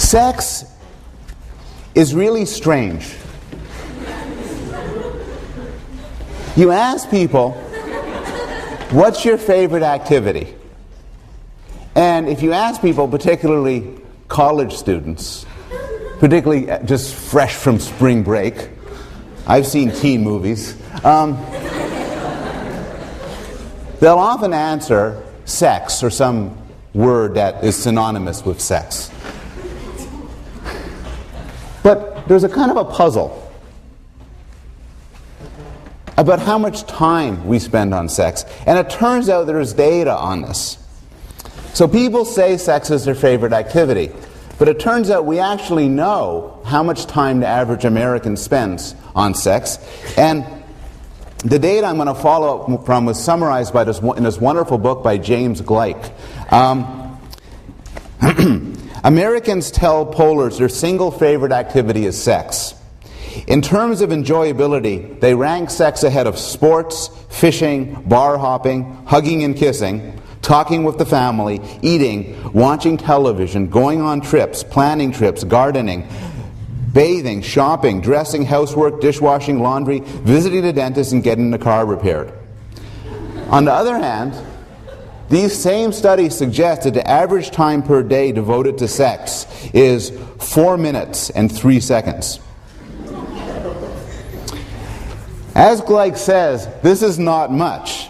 Sex is really strange. You ask people, what's your favorite activity? And if you ask people, particularly college students, particularly just fresh from spring break, I've seen teen movies, they'll often answer sex or some word that is synonymous with sex. But there's a kind of a puzzle about how much time we spend on sex. And it turns out there's data on this. So people say sex is their favorite activity. But it turns out we actually know how much time the average American spends on sex. And the data I'm going to follow from was summarized by in this wonderful book by James Gleick. Americans tell pollers their single favorite activity is sex. In terms of enjoyability, they rank sex ahead of sports, fishing, bar hopping, hugging and kissing, talking with the family, eating, watching television, going on trips, planning trips, gardening, bathing, shopping, dressing, housework, dishwashing, laundry, visiting the dentist, and getting the car repaired. On the other hand, these same studies suggest that the average time per day devoted to sex is 4 minutes and 3 seconds. As Gleick says, this is not much,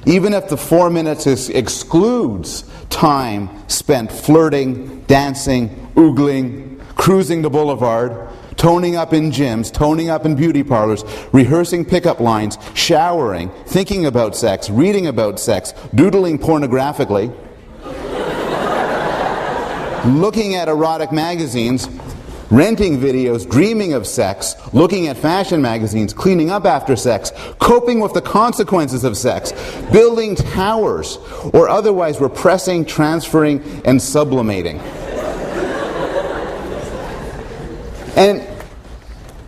even if the 4 minutes excludes time spent flirting, dancing, oogling, cruising the boulevard, toning up in gyms, toning up in beauty parlors, rehearsing pickup lines, showering, thinking about sex, reading about sex, doodling pornographically, looking at erotic magazines, renting videos, dreaming of sex, looking at fashion magazines, cleaning up after sex, coping with the consequences of sex, building towers, or otherwise repressing, transferring, and sublimating. And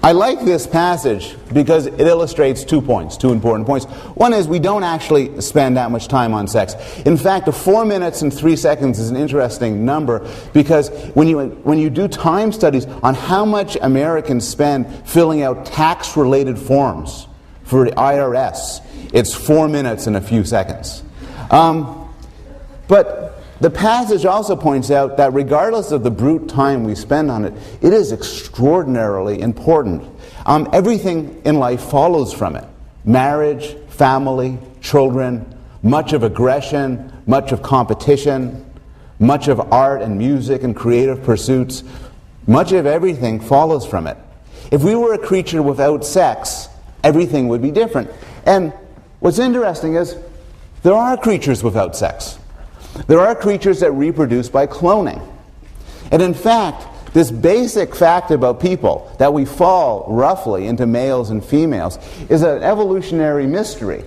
I like this passage because it illustrates 2 important points. One is we don't actually spend that much time on sex. In fact, the 4 minutes and 3 seconds is an interesting number because when you do time studies on how much Americans spend filling out tax-related forms for the IRS, it's 4 minutes and a few seconds. But the passage also points out that regardless of the brute time we spend on it, it is extraordinarily important. Everything in life follows from it. Marriage, family, children, much of aggression, much of competition, much of art and music and creative pursuits, much of everything follows from it. If we were a creature without sex, everything would be different. And what's interesting is there are creatures without sex. There are creatures that reproduce by cloning. And in fact, this basic fact about people, that we fall roughly into males and females, is an evolutionary mystery.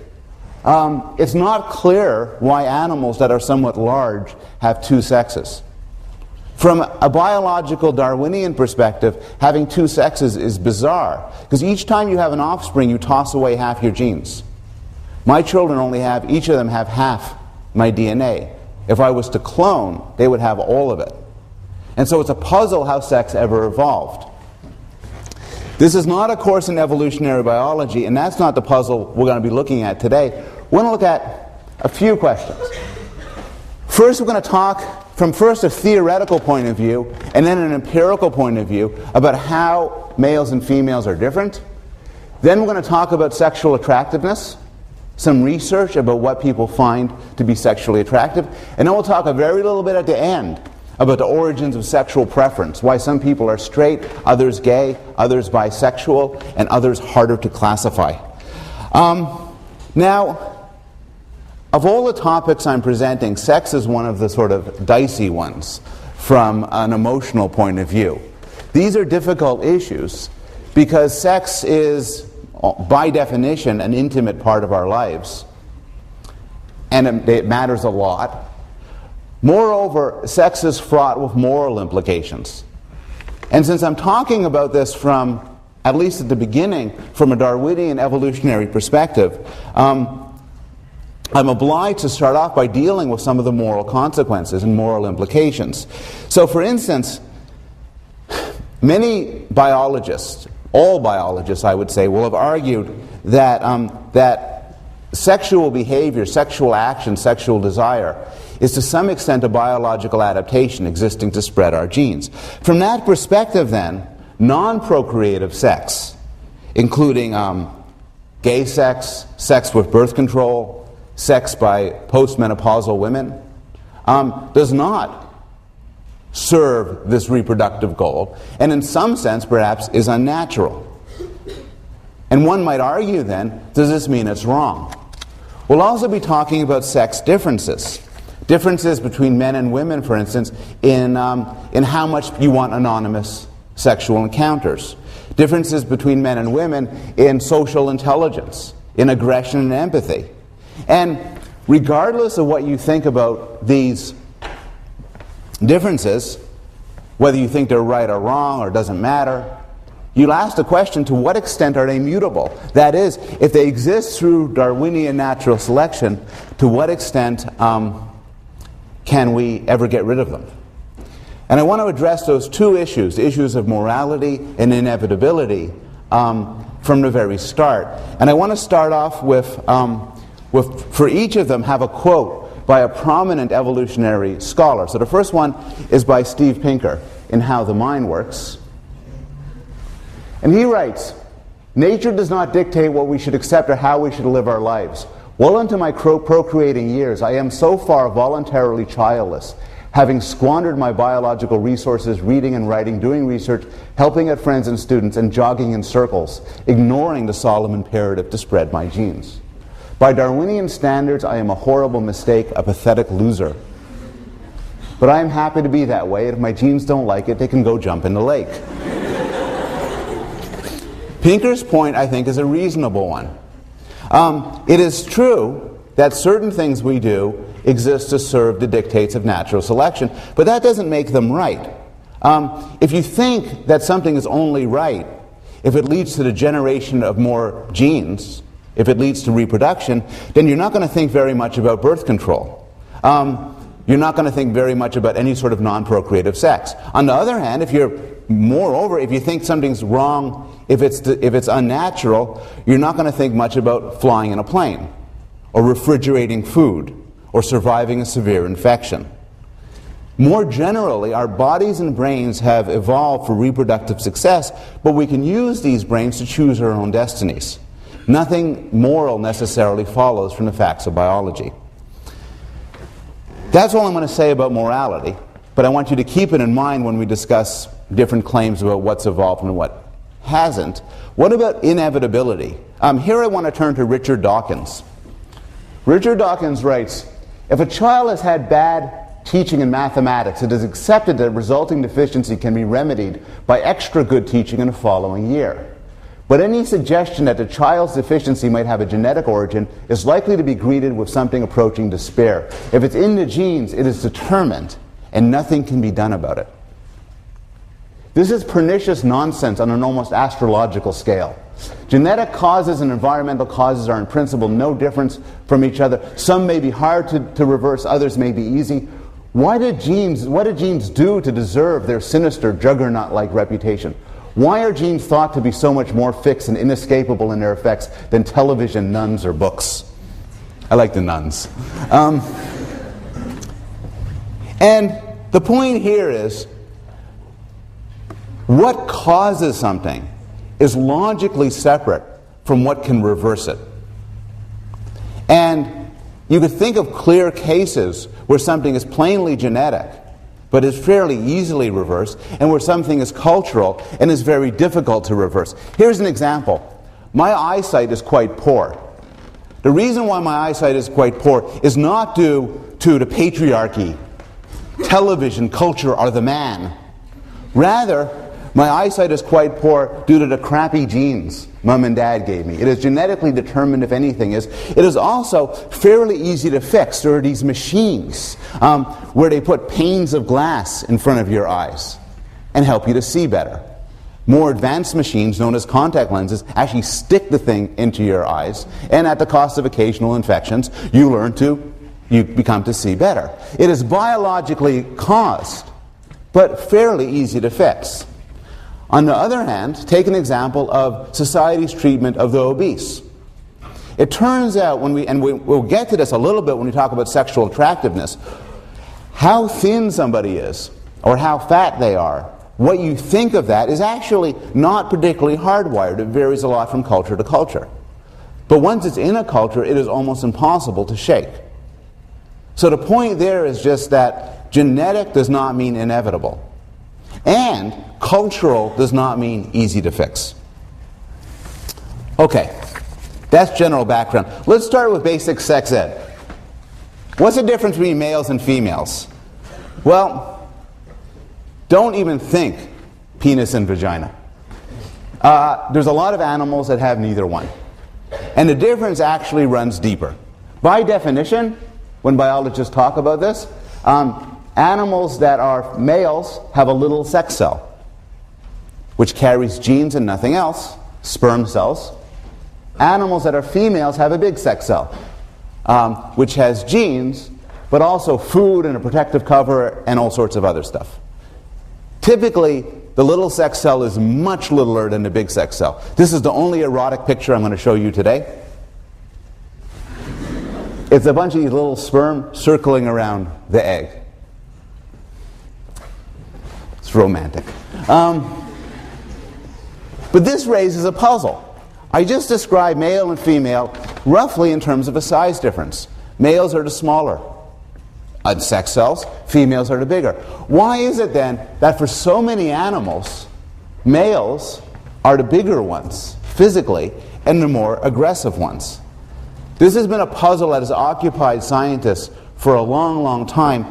It's not clear why animals that are somewhat large have two sexes. From a biological Darwinian perspective, having two sexes is bizarre, because each time you have an offspring, you toss away half your genes. My children each of them have half my DNA. If I was to clone, they would have all of it. And so it's a puzzle how sex ever evolved. This is not a course in evolutionary biology, and that's not the puzzle we're going to be looking at today. We're going to look at a few questions. First, we're going to talk from first a theoretical point of view, and then an empirical point of view about how males and females are different. Then we're going to talk about sexual attractiveness, some research about what people find to be sexually attractive, and then we'll talk a very little bit at the end about the origins of sexual preference, why some people are straight, others gay, others bisexual, and others harder to classify. Now, of all the topics I'm presenting, sex is one of the sort of dicey ones from an emotional point of view. These are difficult issues because sex is, by definition, an intimate part of our lives, and it matters a lot. Moreover, sex is fraught with moral implications. And since I'm talking about this from, at least at the beginning, from a Darwinian evolutionary perspective, I'm obliged to start off by dealing with some of the moral consequences and moral implications. So, for instance, Many biologists, all biologists I would say, will have argued that, that sexual behavior, sexual action, sexual desire is to some extent a biological adaptation existing to spread our genes. From that perspective then, non-procreative sex, including gay sex, sex with birth control, sex by postmenopausal women, does not serve this reproductive goal, and in some sense perhaps is unnatural. And one might argue then, does this mean it's wrong? We'll also be talking about sex differences. Differences between men and women, for instance, in how much you want anonymous sexual encounters. Differences between men and women in social intelligence, in aggression and empathy. And regardless of what you think about these differences, whether you think they're right or wrong or doesn't matter, you'll ask the question, to what extent are they mutable? That is, if they exist through Darwinian natural selection, to what extent can we ever get rid of them? And I want to address those two issues, the issues of morality and inevitability, from the very start. And I want to start off with, for each of them, have a quote by a prominent evolutionary scholar. So the first one is by Steve Pinker in How the Mind Works. And he writes, "Nature does not dictate what we should accept or how we should live our lives. Well into my procreating years, I am so far voluntarily childless, having squandered my biological resources reading and writing, doing research, helping out friends and students, and jogging in circles, ignoring the solemn imperative to spread my genes. By Darwinian standards, I am a horrible mistake, a pathetic loser. But I am happy to be that way, and if my genes don't like it, they can go jump in the lake." Pinker's point, I think, is a reasonable one. It is true that certain things we do exist to serve the dictates of natural selection, but that doesn't make them right. If you think that something is only right if it leads to the generation of more genes, if it leads to reproduction, then you're not going to think very much about birth control. You're not going to think very much about any sort of non-procreative sex. On the other hand, if you think something's wrong, if it's unnatural, you're not going to think much about flying in a plane, or refrigerating food, or surviving a severe infection. More generally, our bodies and brains have evolved for reproductive success, but we can use these brains to choose our own destinies. Nothing moral necessarily follows from the facts of biology. That's all I'm going to say about morality, but I want you to keep it in mind when we discuss different claims about what's evolved and what hasn't. What about inevitability? Here I want to turn to Richard Dawkins. Richard Dawkins writes, "If a child has had bad teaching in mathematics, it is accepted that resulting deficiency can be remedied by extra good teaching in the following year. But any suggestion that the child's deficiency might have a genetic origin is likely to be greeted with something approaching despair. If it's in the genes, it is determined, and nothing can be done about it." This is pernicious nonsense on an almost astrological scale. Genetic causes and environmental causes are in principle no different from each other. Some may be hard to reverse, others may be easy. What did genes do to deserve their sinister juggernaut-like reputation? Why are genes thought to be so much more fixed and inescapable in their effects than television, nuns, or books? I like the nuns. And the point here is, what causes something is logically separate from what can reverse it. And you could think of clear cases where something is plainly genetic, but is fairly easily reversed, and where something is cultural and is very difficult to reverse. Here's an example. My eyesight is quite poor. The reason why my eyesight is quite poor is not due to the patriarchy, television, culture, or the man. Rather, my eyesight is quite poor due to the crappy genes Mom and Dad gave me. It is genetically determined, if anything is. It is also fairly easy to fix. There are these machines where they put panes of glass in front of your eyes and help you to see better. More advanced machines, known as contact lenses, actually stick the thing into your eyes, and at the cost of occasional infections, you become to see better. It is biologically caused, but fairly easy to fix. On the other hand, take an example of society's treatment of the obese. It turns out, we'll get to this a little bit when we talk about sexual attractiveness, how thin somebody is or how fat they are, what you think of that is actually not particularly hardwired. It varies a lot from culture to culture. But once it's in a culture, it is almost impossible to shake. So the point there is just that genetic does not mean inevitable. And cultural does not mean easy to fix. Okay, that's general background. Let's start with basic sex ed. What's the difference between males and females? Well, don't even think penis and vagina. There's a lot of animals that have neither one. And the difference actually runs deeper. By definition, when biologists talk about this, animals that are males have a little sex cell, which carries genes and nothing else, sperm cells. Animals that are females have a big sex cell, which has genes, but also food and a protective cover and all sorts of other stuff. Typically, the little sex cell is much littler than the big sex cell. This is the only erotic picture I'm going to show you today. It's a bunch of these little sperm circling around the egg. It's romantic. But this raises a puzzle. I just described male and female roughly in terms of a size difference. Males are the smaller sex cells, females are the bigger. Why is it then that for so many animals, males are the bigger ones physically and the more aggressive ones? This has been a puzzle that has occupied scientists for a long, long time,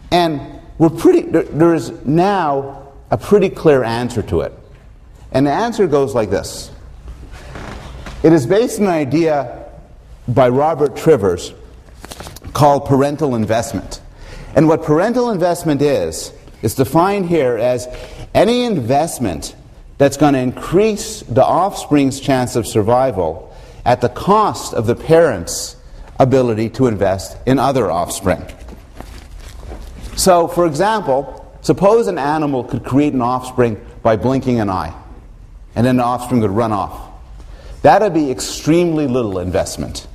and there is now a pretty clear answer to it. And the answer goes like this. It is based on an idea by Robert Trivers called parental investment. And what parental investment is defined here as any investment that's going to increase the offspring's chance of survival at the cost of the parent's ability to invest in other offspring. So, for example, suppose an animal could create an offspring by blinking an eye, and then the offspring would run off. That would be extremely little investment.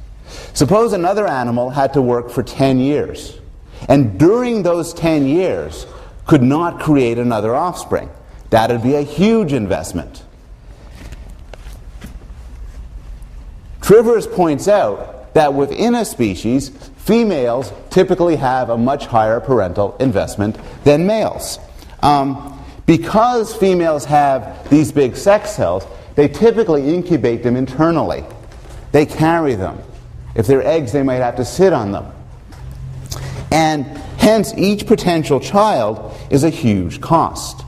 Suppose another animal had to work for 10 years, and during those 10 years could not create another offspring. That would be a huge investment. Trivers points out that within a species, females typically have a much higher parental investment than males. Because females have these big sex cells, they typically incubate them internally. They carry them. If they're eggs, they might have to sit on them. And hence, each potential child is a huge cost.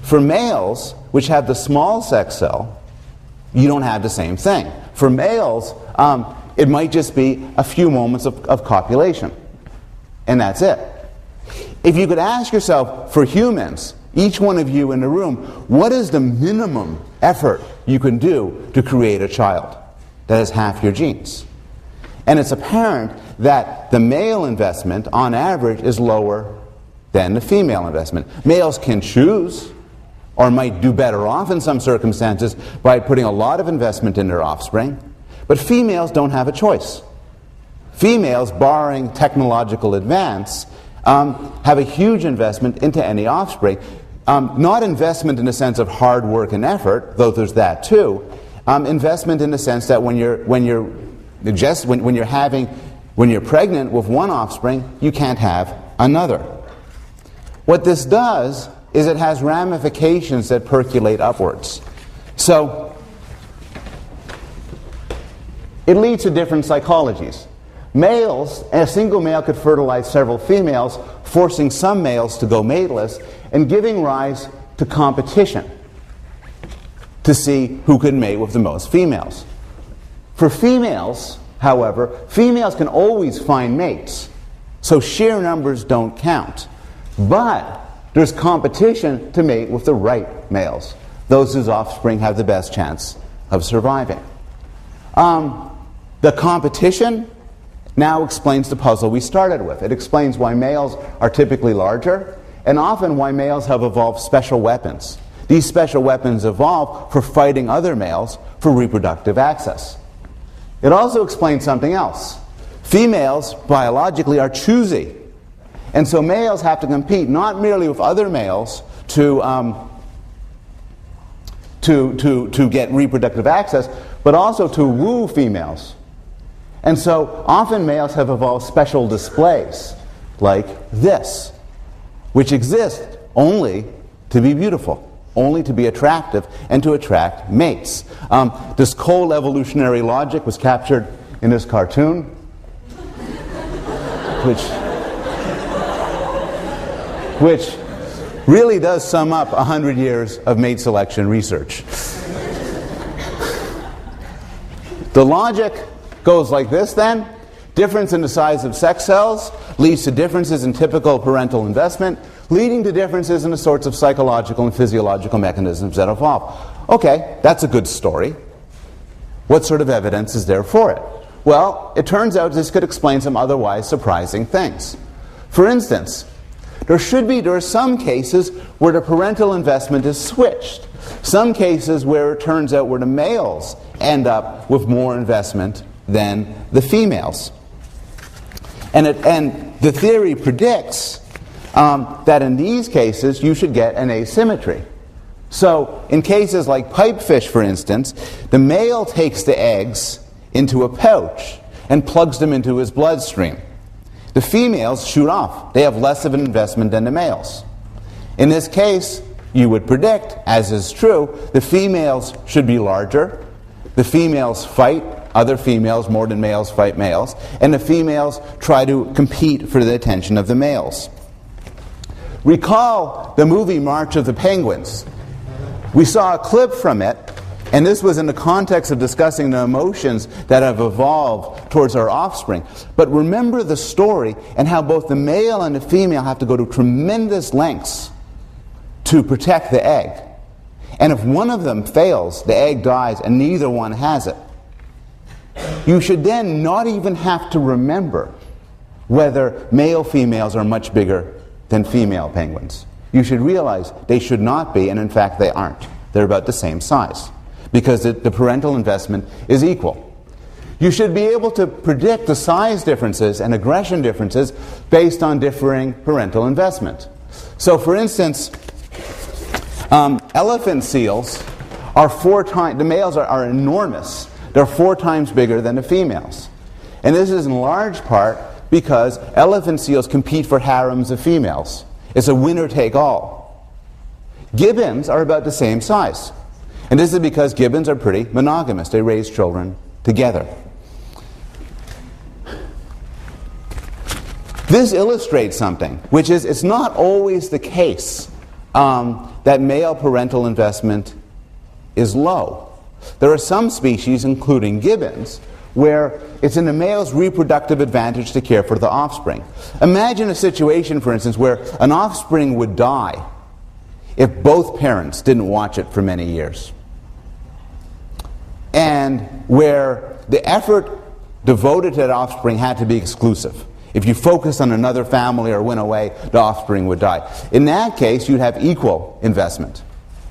For males, which have the small sex cell, you don't have the same thing. For males, it might just be a few moments of copulation. And that's it. If you could ask yourself, for humans, each one of you in the room, what is the minimum effort you can do to create a child that has half your genes? And it's apparent that the male investment, on average, is lower than the female investment. Males can choose, or might do better off in some circumstances, by putting a lot of investment in their offspring. But females don't have a choice. Females, barring technological advance, have a huge investment into any offspring. Not investment in the sense of hard work and effort, though there's that too. Investment in the sense that when you're pregnant with one offspring, you can't have another. What this does is it has ramifications that percolate upwards. So it leads to different psychologies. Males, a single male could fertilize several females, forcing some males to go mateless and giving rise to competition to see who can mate with the most females. For females, however, females can always find mates, so sheer numbers don't count. But there's competition to mate with the right males, those whose offspring have the best chance of surviving. The competition now explains the puzzle we started with. It explains why males are typically larger, and often why males have evolved special weapons. These special weapons evolved for fighting other males for reproductive access. It also explains something else. Females, biologically, are choosy. And so males have to compete not merely with other males to get reproductive access, but also to woo females. And so often males have evolved special displays, like this, which exist only to be beautiful, only to be attractive, and to attract mates. This cold evolutionary logic was captured in this cartoon, which really does sum up 100 years of mate selection research. The logic goes like this then. Difference in the size of sex cells leads to differences in typical parental investment, leading to differences in the sorts of psychological and physiological mechanisms that evolve. Okay, that's a good story. What sort of evidence is there for it? Well, it turns out this could explain some otherwise surprising things. For instance, there are some cases where the parental investment is switched. Some cases where it turns out where the males end up with more investment than the females. And the theory predicts that in these cases you should get an asymmetry. So in cases like pipefish, for instance, the male takes the eggs into a pouch and plugs them into his bloodstream. The females shoot off. They have less of an investment than the males. In this case, you would predict, as is true, the females should be larger. The females fight other females more than males fight males. And the females try to compete for the attention of the males. Recall the movie March of the Penguins. We saw a clip from it, and this was in the context of discussing the emotions that have evolved towards our offspring. But remember the story and how both the male and the female have to go to tremendous lengths to protect the egg. And if one of them fails, the egg dies and neither one has it. You should then not even have to remember whether male females are much bigger than female penguins. You should realize they should not be, and in fact they aren't. They're about the same size, because the parental investment is equal. You should be able to predict the size differences and aggression differences based on differing parental investment. So for instance, elephant seals are the males are enormous. They're 4 times bigger than the females. And this is in large part because elephant seals compete for harems of females. It's a winner-take-all. Gibbons are about the same size. And this is because gibbons are pretty monogamous. They raise children together. This illustrates something, which is it's not always the case that male parental investment is low. There are some species, including gibbons, where it's in the male's reproductive advantage to care for the offspring. Imagine a situation, for instance, where an offspring would die if both parents didn't watch it for many years. And where the effort devoted to that offspring had to be exclusive. If you focus on another family or went away, the offspring would die. In that case, you'd have equal investment.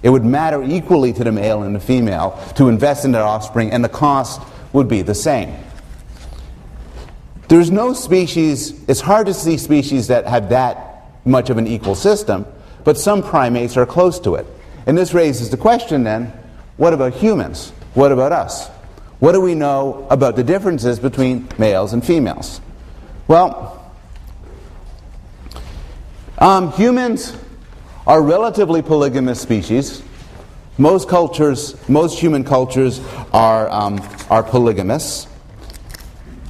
It would matter equally to the male and the female to invest in their offspring, and the cost would be the same. There's no species, it's hard to see species that have that much of an equal system, but some primates are close to it. And this raises the question then, what about humans? What about us? What do we know about the differences between males and females? Well, humans are relatively polygamous species. Most human cultures are polygamous.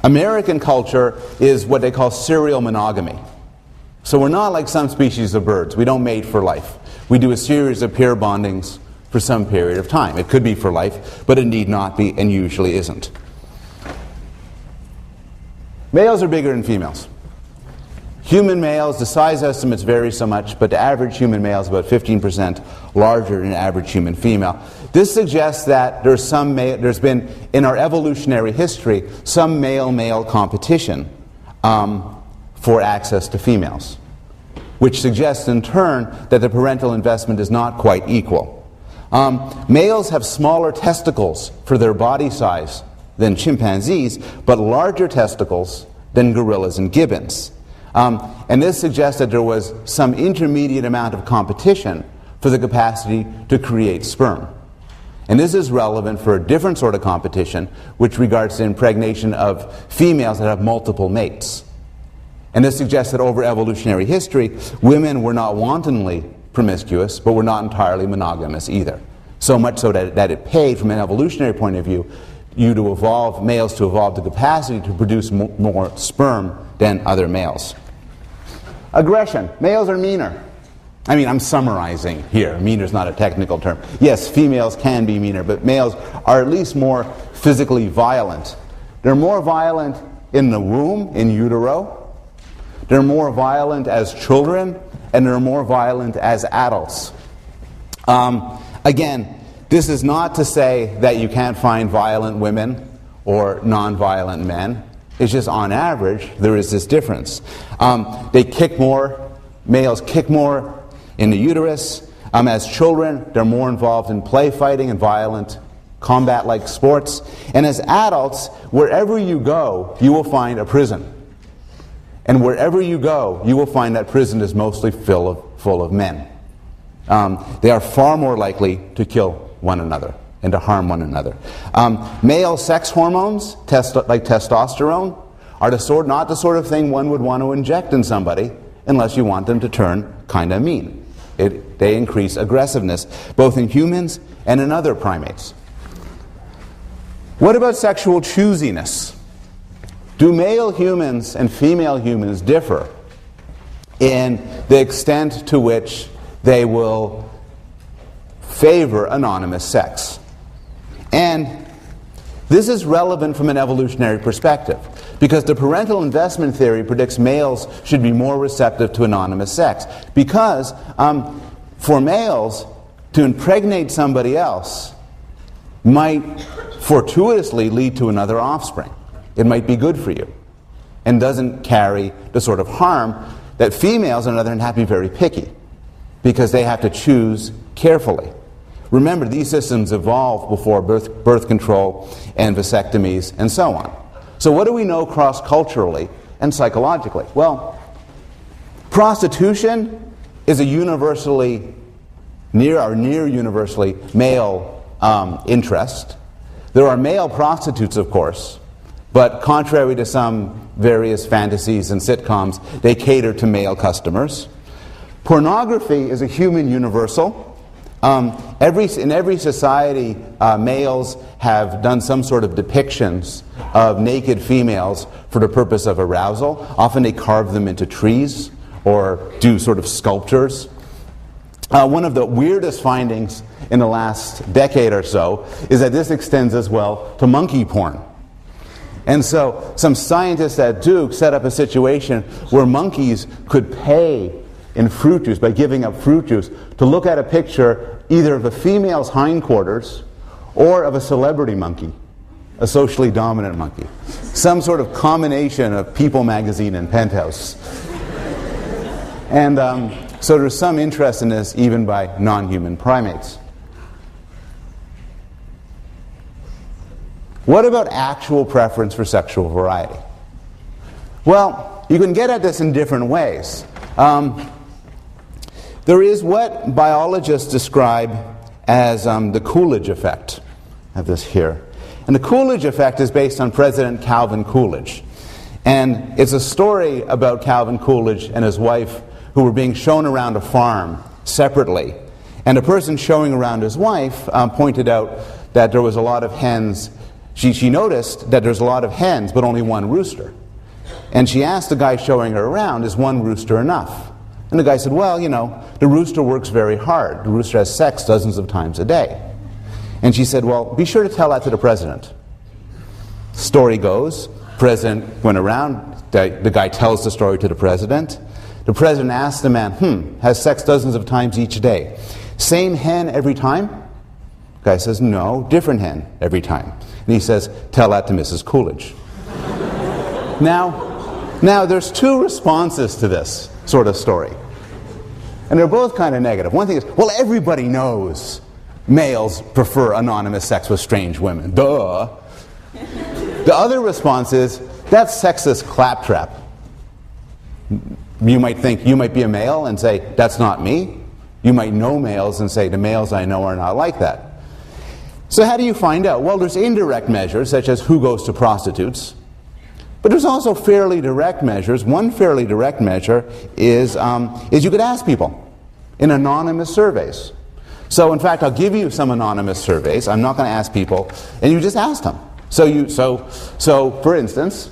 American culture is what they call serial monogamy. So we're not like some species of birds. We don't mate for life. We do a series of pair bondings for some period of time. It could be for life, but it need not be, and usually isn't. Males are bigger than females. Human males, the size estimates vary so much, but the average human male is about 15% larger than an average human female. This suggests that there's been, in our evolutionary history, some male-male competition for access to females. which suggests in turn that the parental investment is not quite equal. Males have smaller testicles for their body size than chimpanzees, but larger testicles than gorillas and gibbons. And this suggests that there was some intermediate amount of competition for the capacity to create sperm. And this is relevant for a different sort of competition, which regards the impregnation of females that have multiple mates. And this suggests that over evolutionary history, women were not wantonly promiscuous, but were not entirely monogamous either. So much so that it paid, from an evolutionary point of view, males to evolve the capacity to produce more sperm than other males. Aggression. Males are meaner. I mean, I'm summarizing here. Meaner is not a technical term. Yes, females can be meaner, but males are at least more physically violent. They're more violent in the womb, in utero. They're more violent as children, and they're more violent as adults. Again, this is not to say that you can't find violent women or non-violent men. It's just on average, there is this difference. They kick more, males kick more in the uterus. As children, they're more involved in play fighting and violent combat-like sports. And as adults, wherever you go, you will find a prison. And wherever you go, you will find that prison is mostly full of men. They are far more likely to kill one another and to harm one another. Male sex hormones, like testosterone, are not the sort of thing one would want to inject in somebody unless you want them to turn kind of mean. They increase aggressiveness, both in humans and in other primates. What about sexual choosiness? Do male humans and female humans differ in the extent to which they will favor anonymous sex? And this is relevant from an evolutionary perspective, because the parental investment theory predicts males should be more receptive to anonymous sex. Because for males, to impregnate somebody else might fortuitously lead to another offspring. It might be good for you and doesn't carry the sort of harm that females, on the other hand, have to be very picky, because they have to choose carefully. Remember, these systems evolved before birth control and vasectomies and so on. So what do we know cross-culturally and psychologically? Well, prostitution is a universally, near universally male interest. There are male prostitutes, of course, but contrary to some various fantasies and sitcoms, they cater to male customers. Pornography is a human universal. In every society, males have done some sort of depictions of naked females for the purpose of arousal. Often they carve them into trees or do sort of sculptures. One of the weirdest findings in the last decade or so is that this extends as well to monkey porn. And so some scientists at Duke set up a situation where monkeys could pay in fruit juice, by giving up fruit juice, to look at a picture either of a female's hindquarters or of a celebrity monkey, a socially dominant monkey. Some sort of combination of People magazine and Penthouse. And so there's some interest in this even by non-human primates. What about actual preference for sexual variety? Well, you can get at this in different ways. There is what biologists describe as the Coolidge effect. I have this here. And the Coolidge effect is based on President Calvin Coolidge. And it's a story about Calvin Coolidge and his wife who were being shown around a farm separately. And the person showing around his wife pointed out that there was a lot of hens. She noticed that there's a lot of hens, but only one rooster. And she asked the guy showing her around, is one rooster enough? And the guy said, well, you know, the rooster works very hard. The rooster has sex dozens of times a day. And she said, well, be sure to tell that to the president. Story goes, president went around, the guy tells the story to the president. The president asks the man, has sex dozens of times each day. Same hen every time? The guy says, no, different hen every time. And he says, tell that to Mrs. Coolidge. Now, there's two responses to this sort of story. And they're both kind of negative. One thing is, well, everybody knows males prefer anonymous sex with strange women. Duh. The other response is, that's sexist claptrap. You might think, you might be a male and say, that's not me. You might know males and say, the males I know are not like that. So how do you find out? Well, there's indirect measures, such as who goes to prostitutes. But there's also fairly direct measures. One fairly direct measure is you could ask people in anonymous surveys. So in fact, I'll give you some anonymous surveys. I'm not going to ask people, and you just ask them. So for instance,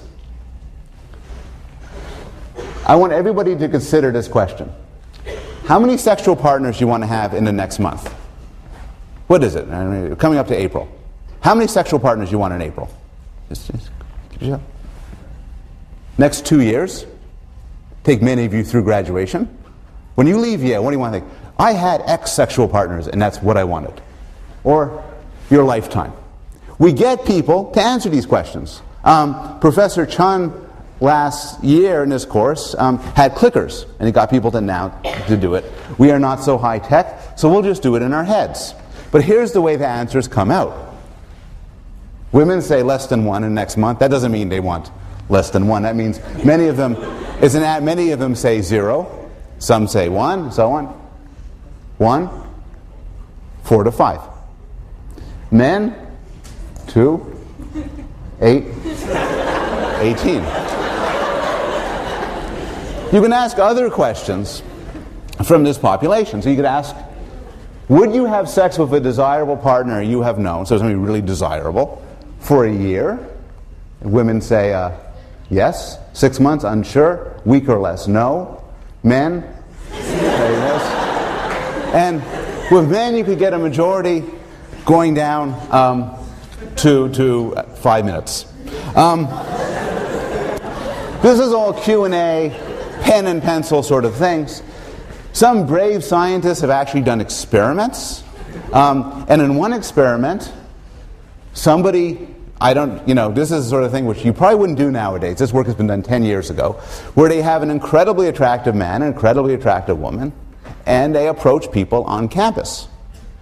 I want everybody to consider this question. How many sexual partners do you want to have in the next month? What is it? Coming up to April. How many sexual partners do you want in April? Next 2 years, take many of you through graduation. When you leave Yale, what do you want to think? I had X sexual partners, and that's what I wanted. Or your lifetime. We get people to answer these questions. Professor Chun last year in this course had clickers, and he got people to do it. We are not so high tech, so we'll just do it in our heads. But here's the way the answers come out. Women say less than one in next month. That doesn't mean they want less than one. That means many of them say 0. Some say 1, so on. 1, 4 to 5. Men, 2, 8, 18. You can ask other questions from this population. So you could ask, would you have sex with a desirable partner you have known, so somebody really desirable, for a year? Women say yes. 6 months, unsure. Week or less, no. Men say yes. And with men, you could get a majority going down to 5 minutes. This is all Q&A, pen and pencil sort of things. Some brave scientists have actually done experiments. And in one experiment, somebody, this is the sort of thing which you probably wouldn't do nowadays. This work has been done 10 years ago, where they have an incredibly attractive man, an incredibly attractive woman, and they approach people on campus.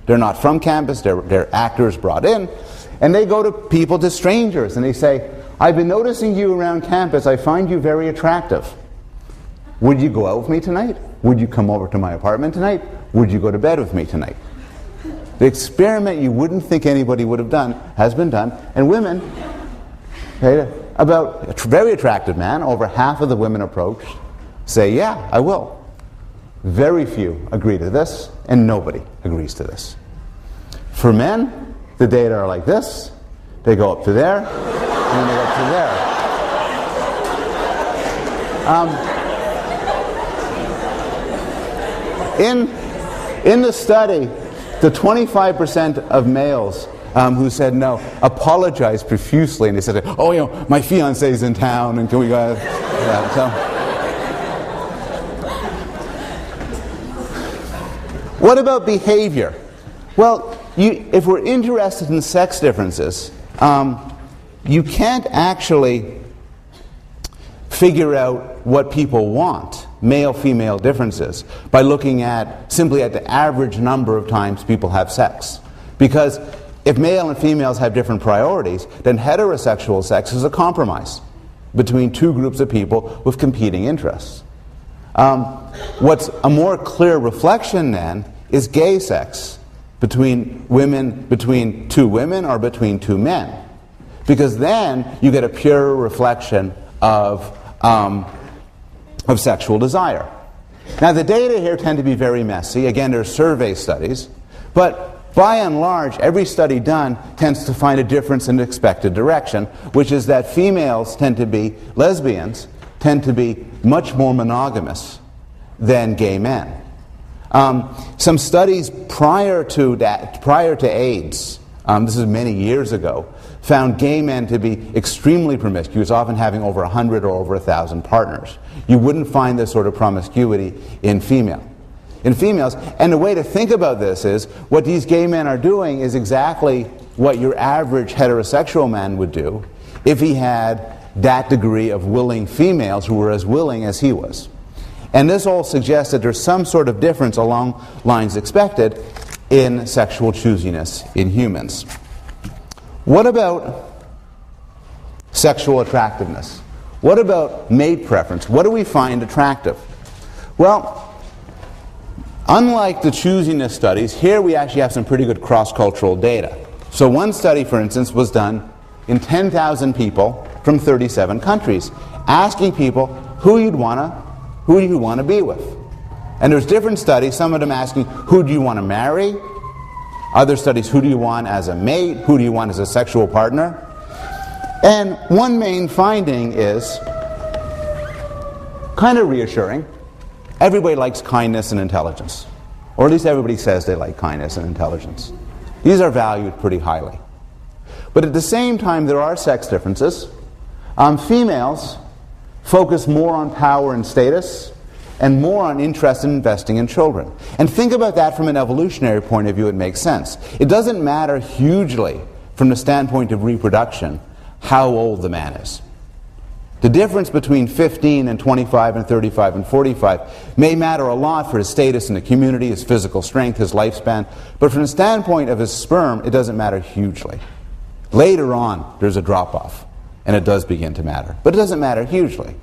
They're not from campus, they're actors brought in, and they go to strangers, and they say, I've been noticing you around campus, I find you very attractive. Would you go out with me tonight? Would you come over to my apartment tonight? Would you go to bed with me tonight? The experiment you wouldn't think anybody would have done has been done, and women, about a very attractive man, over half of the women approached, say, yeah, I will. Very few agree to this, and nobody agrees to this. For men, the data are like this. They go up to there, and then they go up to there. In the study, the 25% of males who said no apologized profusely, and they said, oh, my fiance's in town, and can we go? What about behavior? Well, if we're interested in sex differences, you can't actually figure out what people want, male-female differences, by looking simply at the average number of times people have sex. Because if male and females have different priorities, then heterosexual sex is a compromise between two groups of people with competing interests. What's a more clear reflection then is gay sex between two women or between two men. Because then you get a pure reflection of sexual desire. Now the data here tend to be very messy. Again, there are survey studies. But by and large, every study done tends to find a difference in the expected direction, which is that lesbians tend to be much more monogamous than gay men. Some studies prior to AIDS, this is many years ago, found gay men to be extremely promiscuous, often having over 100 or over 1,000 partners. You wouldn't find this sort of promiscuity in females. And the way to think about this is, what these gay men are doing is exactly what your average heterosexual man would do if he had that degree of willing females who were as willing as he was. And this all suggests that there's some sort of difference along lines expected in sexual choosiness in humans. What about sexual attractiveness? What about mate preference? What do we find attractive? Well, unlike the choosiness studies, here we actually have some pretty good cross-cultural data. So one study, for instance, was done in 10,000 people from 37 countries, asking people who you want to be with. And there's different studies, some of them asking who do you want to marry, other studies who do you want as a mate, who do you want as a sexual partner. And one main finding is kind of reassuring. Everybody likes kindness and intelligence. Or at least everybody says they like kindness and intelligence. These are valued pretty highly. But at the same time, there are sex differences. Females focus more on power and status and more on interest in investing in children. And think about that from an evolutionary point of view, it makes sense. It doesn't matter hugely from the standpoint of reproduction how old the man is. The difference between 15 and 25 and 35 and 45 may matter a lot for his status in the community, his physical strength, his lifespan, but from the standpoint of his sperm, it doesn't matter hugely. Later on, there's a drop-off, and it does begin to matter, but it doesn't matter hugely.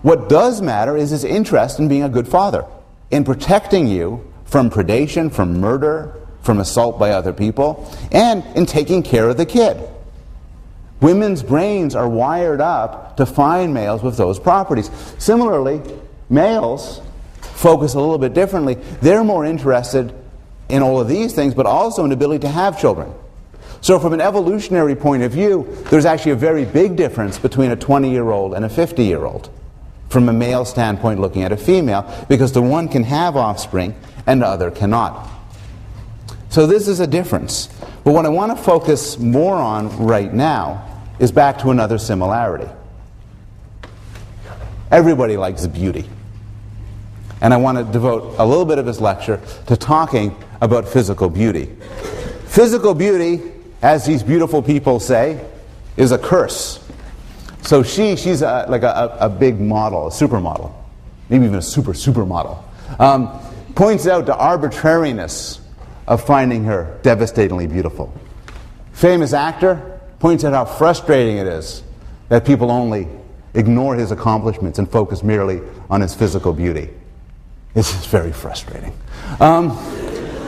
What does matter is his interest in being a good father, in protecting you from predation, from murder, from assault by other people, and in taking care of the kid. Women's brains are wired up to find males with those properties. Similarly, males focus a little bit differently. They're more interested in all of these things, but also in the ability to have children. So from an evolutionary point of view, there's actually a very big difference between a 20-year-old and a 50-year-old from a male standpoint looking at a female, because the one can have offspring and the other cannot. So this is a difference. But what I want to focus more on right now is back to another similarity. Everybody likes beauty. And I want to devote a little bit of this lecture to talking about physical beauty. Physical beauty, as these beautiful people say, is a curse. So she's like a big model, a supermodel, maybe even a supermodel, points out the arbitrariness of finding her devastatingly beautiful. Famous actor points out how frustrating it is that people only ignore his accomplishments and focus merely on his physical beauty. This is very frustrating.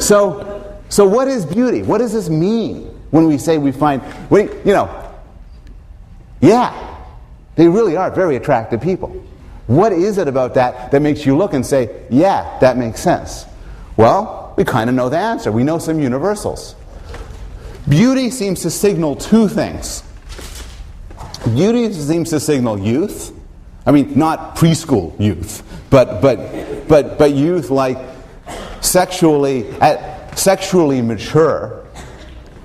So what is beauty? What does this mean when we say we find, yeah, they really are very attractive people. What is it about that that makes you look and say, yeah, that makes sense? Well, we kind of know the answer. We know some universals. Beauty seems to signal two things. Beauty seems to signal youth. I mean, not preschool youth, but youth like sexually mature,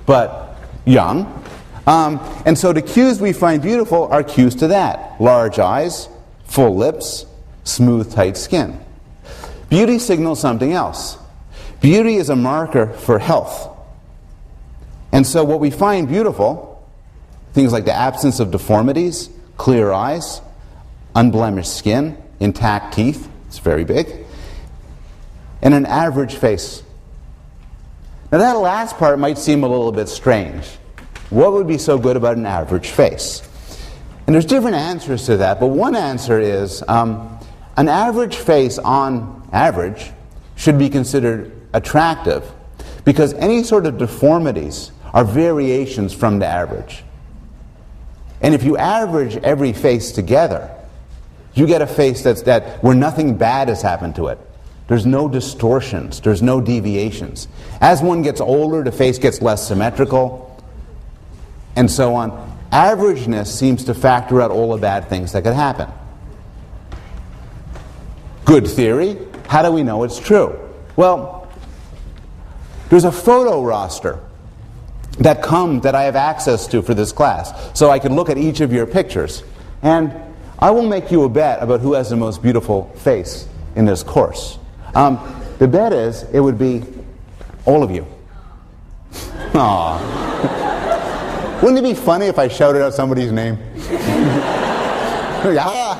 but young. And so the cues we find beautiful are cues to that. Large eyes, full lips, smooth, tight skin. Beauty signals something else. Beauty is a marker for health. And so what we find beautiful, things like the absence of deformities, clear eyes, unblemished skin, intact teeth, it's very big, and an average face. Now that last part might seem a little bit strange. What would be so good about an average face? And there's different answers to that, but one answer is an average face on average should be considered attractive because any sort of deformities are variations from the average. And if you average every face together, you get a face where nothing bad has happened to it. There's no distortions, there's no deviations. As one gets older, the face gets less symmetrical, and so on. Averageness seems to factor out all the bad things that could happen. Good theory. How do we know it's true? Well, there's a photo roster that I have access to for this class, so I can look at each of your pictures. And I will make you a bet about who has the most beautiful face in this course. The bet is it would be all of you. Aww. Wouldn't it be funny if I shouted out somebody's name? Yeah.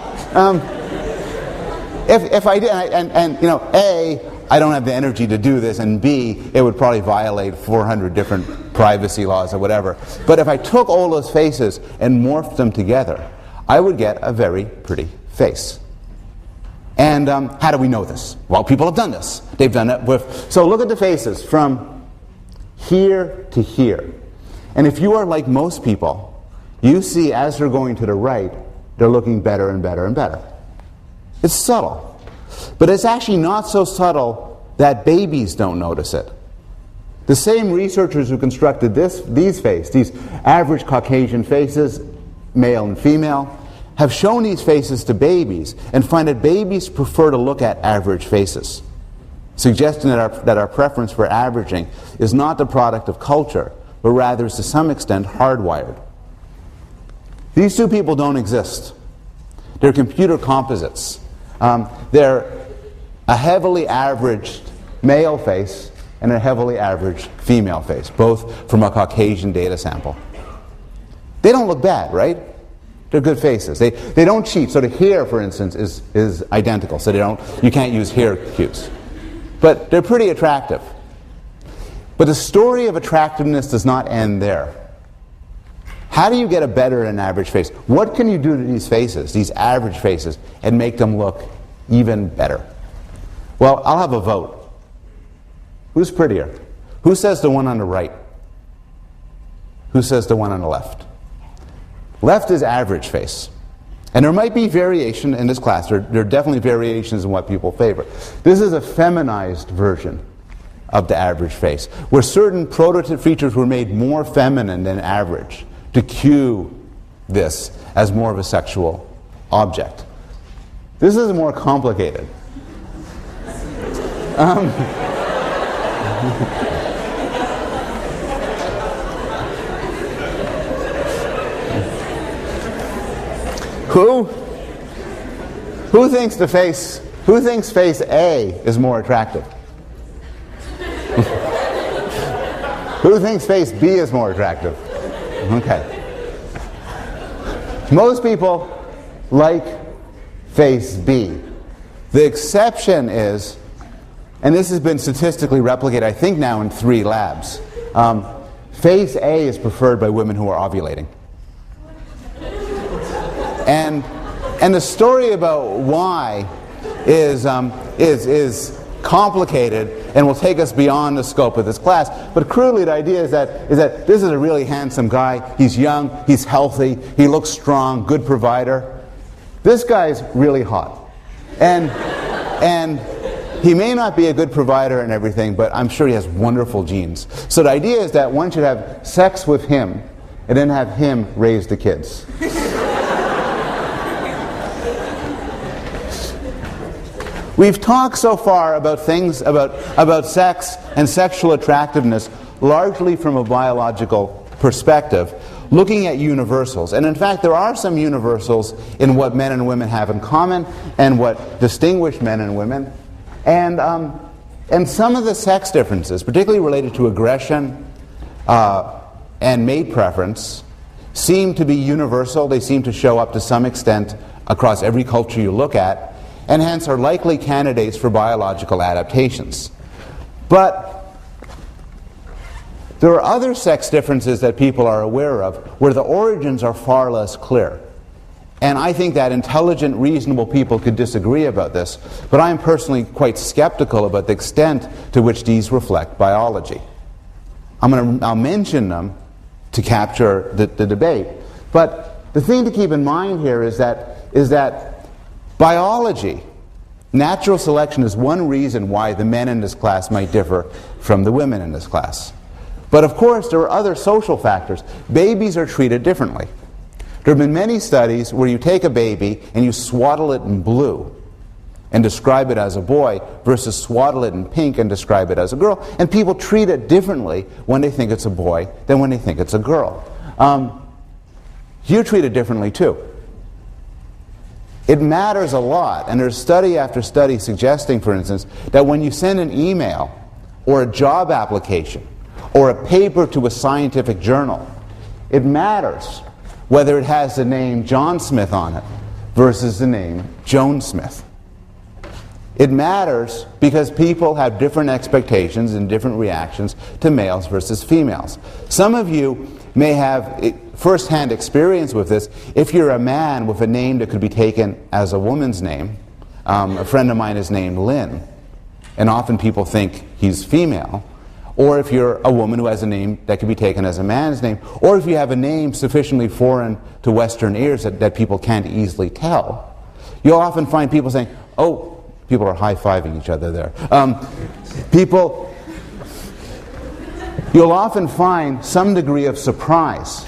if I did, and you know, A, I don't have the energy to do this, and B, it would probably violate 400 different privacy laws or whatever. But if I took all those faces and morphed them together, I would get a very pretty face. And how do we know this? Well, people have done this. They've done it with, so look at the faces from here to here. And if you are like most people, you see as they're going to the right, they're looking better and better and better. It's subtle. But it's actually not so subtle that babies don't notice it. The same researchers who constructed these faces, these average Caucasian faces, male and female, have shown these faces to babies and find that babies prefer to look at average faces, suggesting that our preference for averaging is not the product of culture, but rather is to some extent hardwired. These two people don't exist. They're computer composites. They're a heavily averaged male face and a heavily averaged female face, both from a Caucasian data sample. They don't look bad, right? They're good faces. They don't cheat. So the hair, for instance, is identical. So you can't use hair cues. But they're pretty attractive. But the story of attractiveness does not end there. How do you get a better than average face? What can you do to these faces, these average faces, and make them look even better? Well, I'll have a vote. Who's prettier? Who says the one on the right? Who says the one on the left? Left is average face. And there might be variation in this class. There are definitely variations in what people favor. This is a feminized version of the average face, where certain prototype features were made more feminine than average to cue this as more of a sexual object. This is more complicated. Who thinks face A is more attractive? Who thinks face B is more attractive? Okay. Most people like face B. The exception is, and this has been statistically replicated, I think now in 3 labs, face A is preferred by women who are ovulating. And the story about why is complicated and will take us beyond the scope of this class. But crudely, the idea is that this is a really handsome guy. He's young, he's healthy, he looks strong, good provider. This guy's really hot. And he may not be a good provider and everything, but I'm sure he has wonderful genes. So the idea is that one should have sex with him and then have him raise the kids. We've talked so far about things, about sex and sexual attractiveness, largely from a biological perspective, looking at universals. And in fact, there are some universals in what men and women have in common and what distinguish men and women. And some of the sex differences, particularly related to aggression and mate preference, seem to be universal. They seem to show up to some extent across every culture you look at, and hence are likely candidates for biological adaptations. But there are other sex differences that people are aware of where the origins are far less clear. And I think that intelligent, reasonable people could disagree about this, but I am personally quite skeptical about the extent to which these reflect biology. I'll mention them to capture the debate. But the thing to keep in mind here is that biology, natural selection, is one reason why the men in this class might differ from the women in this class. But of course, there are other social factors. Babies are treated differently. There have been many studies where you take a baby and you swaddle it in blue and describe it as a boy versus swaddle it in pink and describe it as a girl. And people treat it differently when they think it's a boy than when they think it's a girl. You treat it differently too. It matters a lot, and there's study after study suggesting, for instance, that when you send an email or a job application or a paper to a scientific journal, it matters whether it has the name John Smith on it versus the name Joan Smith. It matters because people have different expectations and different reactions to males versus females. Some of you may have first-hand experience with this. If you're a man with a name that could be taken as a woman's name, a friend of mine is named Lynn, and often people think he's female. Or if you're a woman who has a name that could be taken as a man's name, or if you have a name sufficiently foreign to Western ears that people can't easily tell, you'll often find people saying, oh, people are high-fiving each other there. You'll often find some degree of surprise.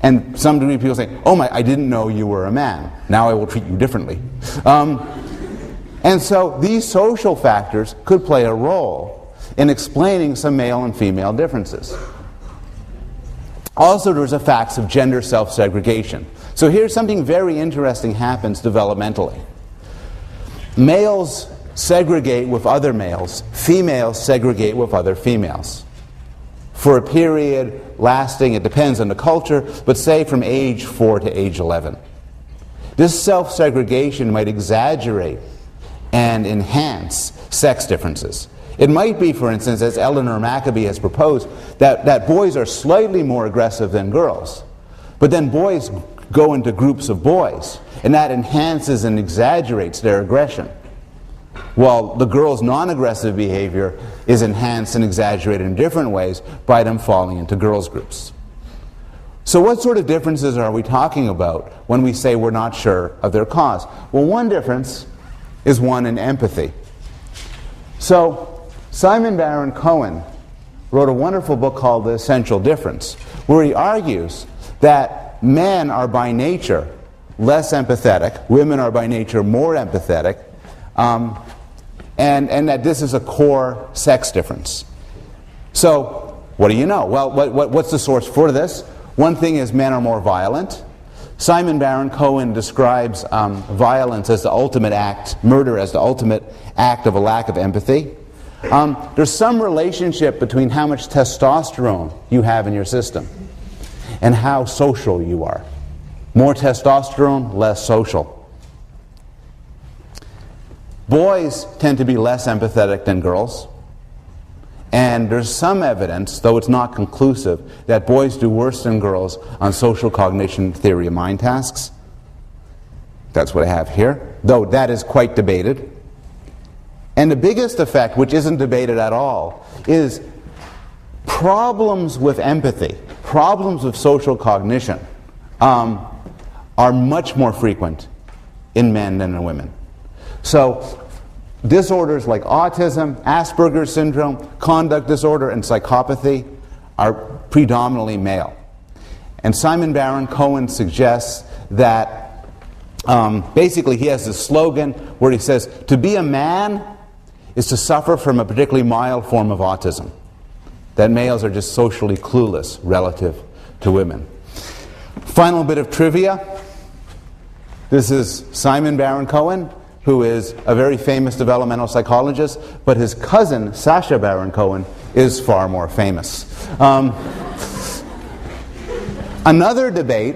And some degree of people saying, oh I didn't know you were a man. Now I will treat you differently. And so these social factors could play a role in explaining some male and female differences. Also, there's the facts of gender self-segregation. So here's something very interesting happens developmentally. Males segregate with other males. Females segregate with other females. For a period lasting, it depends on the culture, but say from age 4 to age 11. This self-segregation might exaggerate and enhance sex differences. It might be, for instance, as Eleanor Maccabee has proposed, that boys are slightly more aggressive than girls. But then boys go into groups of boys, and that enhances and exaggerates their aggression, while the girls' non-aggressive behavior is enhanced and exaggerated in different ways by them falling into girls' groups. So what sort of differences are we talking about when we say we're not sure of their cause? Well, one difference is one in empathy. So Simon Baron-Cohen wrote a wonderful book called The Essential Difference, where he argues that men are by nature less empathetic, women are by nature more empathetic, and that this is a core sex difference. So what do you know? Well, what's the source for this? One thing is men are more violent. Simon Baron-Cohen describes violence as the ultimate act, murder as the ultimate act of a lack of empathy. There's some relationship between how much testosterone you have in your system and how social you are. More testosterone, less social. Boys tend to be less empathetic than girls. And there's some evidence, though it's not conclusive, that boys do worse than girls on social cognition theory of mind tasks. That's what I have here, though that is quite debated. And the biggest effect, which isn't debated at all, is problems with empathy, problems with social cognition, are much more frequent in men than in women. So disorders like autism, Asperger's syndrome, conduct disorder, and psychopathy are predominantly male. And Simon Baron-Cohen suggests that basically he has this slogan where he says, to be a man is to suffer from a particularly mild form of autism. That males are just socially clueless relative to women. Final bit of trivia. This is Simon Baron-Cohen, who is a very famous developmental psychologist, but his cousin, Sacha Baron-Cohen, is far more famous. Another debate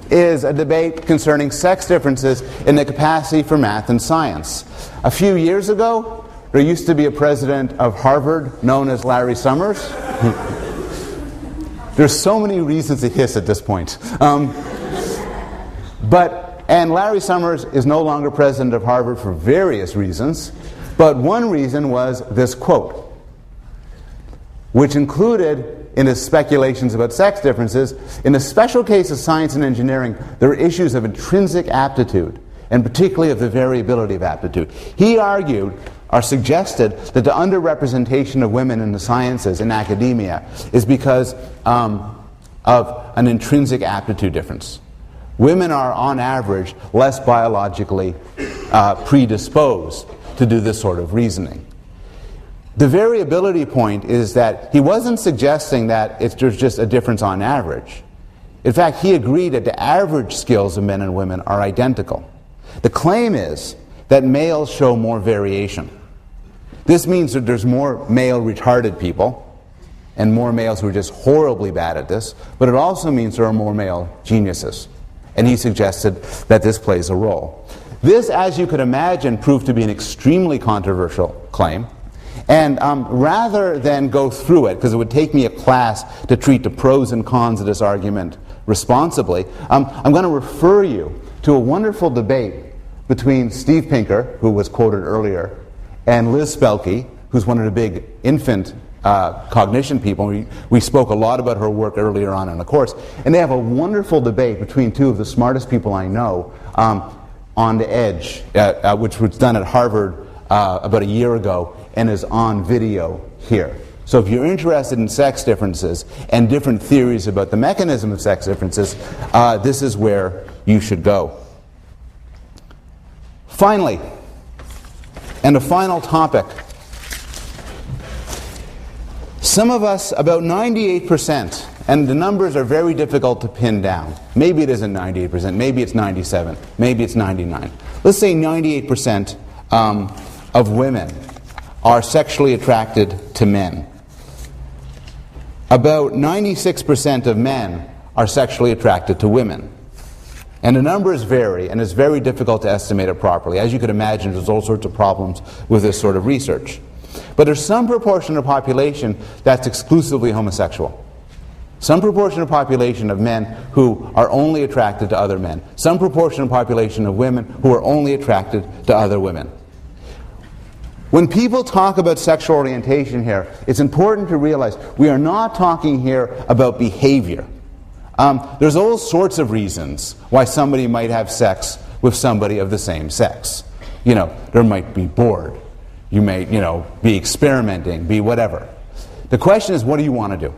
is a debate concerning sex differences in the capacity for math and science. A few years ago, there used to be a president of Harvard known as Larry Summers. There's so many reasons to hiss at this point. And Larry Summers is no longer president of Harvard for various reasons, but one reason was this quote, which included, in his speculations about sex differences, in the special case of science and engineering, there are issues of intrinsic aptitude, and particularly of the variability of aptitude. He argued, or suggested, that the underrepresentation of women in the sciences, in academia, is because of an intrinsic aptitude difference. Women are, on average, less biologically predisposed to do this sort of reasoning. The variability point is that he wasn't suggesting that there's just a difference on average. In fact, he agreed that the average skills of men and women are identical. The claim is that males show more variation. This means that there's more male retarded people and more males who are just horribly bad at this, but it also means there are more male geniuses. And he suggested that this plays a role. This, as you could imagine, proved to be an extremely controversial claim. And rather than go through it, because it would take me a class to treat the pros and cons of this argument responsibly, I'm going to refer you to a wonderful debate between Steve Pinker, who was quoted earlier, and Liz Spelke, who's one of the big infant cognition people. We spoke a lot about her work earlier on in the course. And they have a wonderful debate between two of the smartest people I know on the edge, which was done at Harvard about a year ago and is on video here. So if you're interested in sex differences and different theories about the mechanism of sex differences, this is where you should go. Finally, and a final topic. Some of us, about 98%, and the numbers are very difficult to pin down. Maybe it isn't 98%, maybe it's 97, maybe it's 99. Let's say 98% of women are sexually attracted to men. About 96% of men are sexually attracted to women. And the numbers vary, and it's very difficult to estimate it properly. As you could imagine, there's all sorts of problems with this sort of research. But there's some proportion of the population that's exclusively homosexual. Some proportion of the population of men who are only attracted to other men. Some proportion of the population of women who are only attracted to other women. When people talk about sexual orientation here, it's important to realize we are not talking here about behavior. There's all sorts of reasons why somebody might have sex with somebody of the same sex. You know, there might be bored. You may, be experimenting, be whatever. The question is, what do you want to do?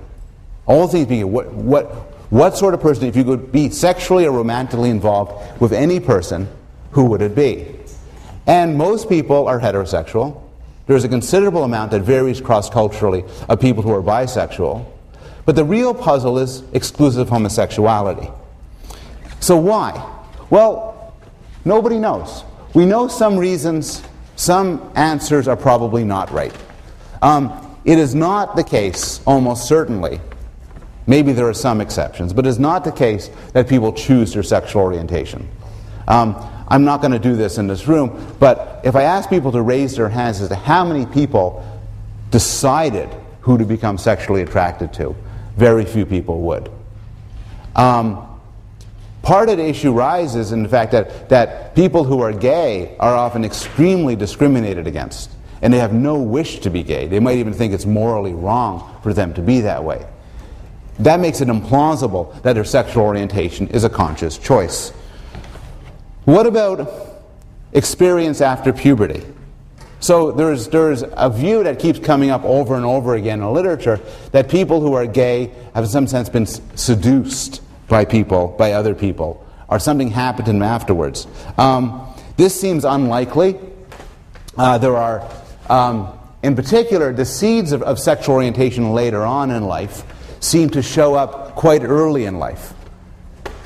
All things being, what sort of person, if you could be sexually or romantically involved with any person, who would it be? And most people are heterosexual. There's a considerable amount that varies cross-culturally of people who are bisexual. But the real puzzle is exclusive homosexuality. So why? Well, nobody knows. We know some reasons. Some answers are probably not right. It is not the case, almost certainly, maybe there are some exceptions, but it is not the case that people choose their sexual orientation. I'm not going to do this in this room, but if I ask people to raise their hands as to how many people decided who to become sexually attracted to, very few people would. Part of the issue rises in the fact that people who are gay are often extremely discriminated against, and they have no wish to be gay. They might even think it's morally wrong for them to be that way. That makes it implausible that their sexual orientation is a conscious choice. What about experience after puberty? So there's a view that keeps coming up over and over again in literature that people who are gay have in some sense been seduced by other people, or something happened to them afterwards. This seems unlikely. There are, in particular, the seeds of sexual orientation later on in life seem to show up quite early in life.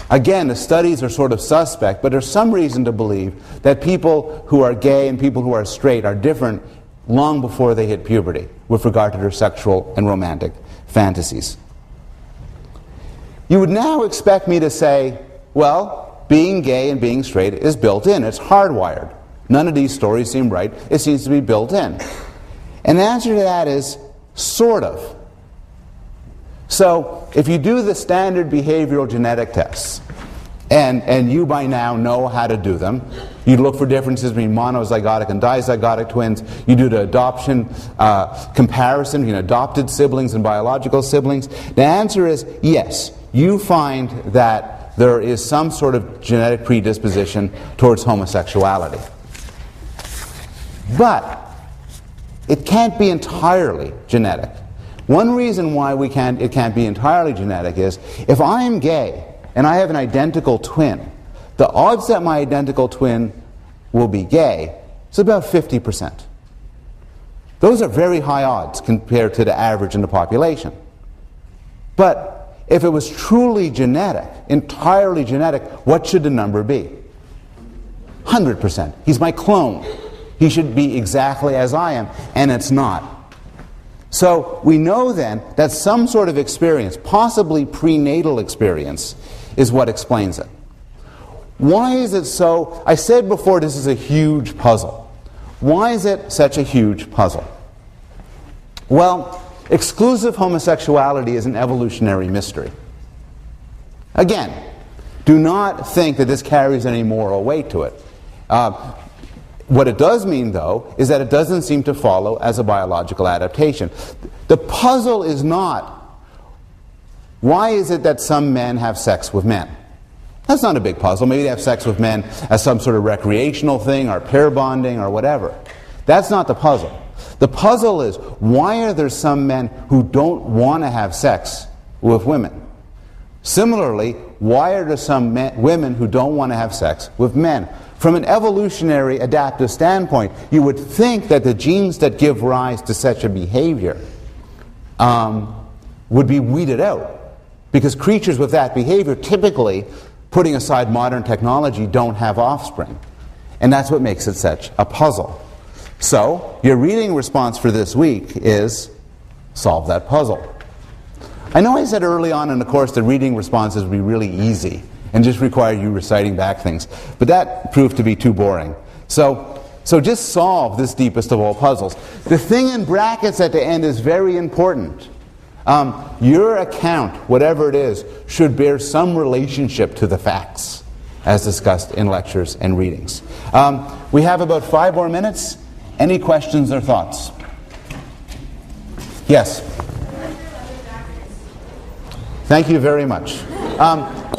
Again, the studies are sort of suspect, but there's some reason to believe that people who are gay and people who are straight are different long before they hit puberty with regard to their sexual and romantic fantasies. You would now expect me to say, well, being gay and being straight is built in. It's hardwired. None of these stories seem right. It seems to be built in. And the answer to that is sort of. So if you do the standard behavioral genetic tests, and you by now know how to do them, you look for differences between monozygotic and dizygotic twins, you do the adoption comparison between adopted siblings and biological siblings. The answer is yes, you find that there is some sort of genetic predisposition towards homosexuality. But it can't be entirely genetic. One reason why it can't be entirely genetic is if I am gay and I have an identical twin, the odds that my identical twin will be gay is about 50%. Those are very high odds compared to the average in the population. But if it was truly genetic, entirely genetic, what should the number be? 100%. He's my clone. He should be exactly as I am, and it's not. So we know then that some sort of experience, possibly prenatal experience, is what explains it. Why is it so? I said before this is a huge puzzle. Why is it such a huge puzzle? Well, exclusive homosexuality is an evolutionary mystery. Again, do not think that this carries any moral weight to it. What it does mean, though, is that it doesn't seem to follow as a biological adaptation. The puzzle is not, why is it that some men have sex with men? That's not a big puzzle. Maybe they have sex with men as some sort of recreational thing or pair bonding or whatever. That's not the puzzle. The puzzle is, why are there some men who don't want to have sex with women? Similarly, why are there some women who don't want to have sex with men? From an evolutionary adaptive standpoint, you would think that the genes that give rise to such a behavior would be weeded out. Because creatures with that behavior typically, putting aside modern technology, don't have offspring. And that's what makes it such a puzzle. So, your reading response for this week is solve that puzzle. I know I said early on in the course that reading responses would be really easy and just require you reciting back things. But that proved to be too boring. So just solve this deepest of all puzzles. The thing in brackets at the end is very important. Your account, whatever it is, should bear some relationship to the facts, as discussed in lectures and readings. We have about 5 more minutes. Any questions or thoughts? Yes? Thank you very much.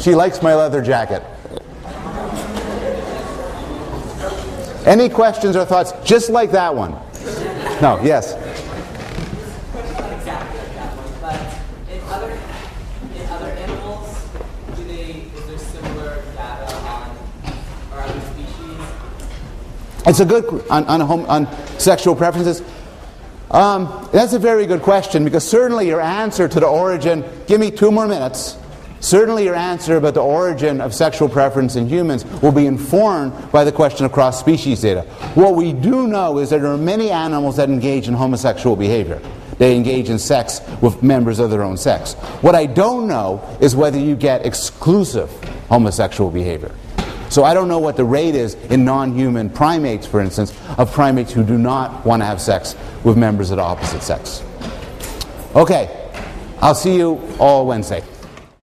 She likes my leather jacket. Any questions or thoughts just like that one? No, yes? It's a good on sexual preferences. That's a very good question, because certainly your answer to the origin, give me 2 more minutes, certainly your answer about the origin of sexual preference in humans will be informed by the question of cross-species data. What we do know is that there are many animals that engage in homosexual behavior. They engage in sex with members of their own sex. What I don't know is whether you get exclusive homosexual behavior. So I don't know what the rate is in non-human primates, for instance, of primates who do not want to have sex with members of the opposite sex. Okay, I'll see you all Wednesday.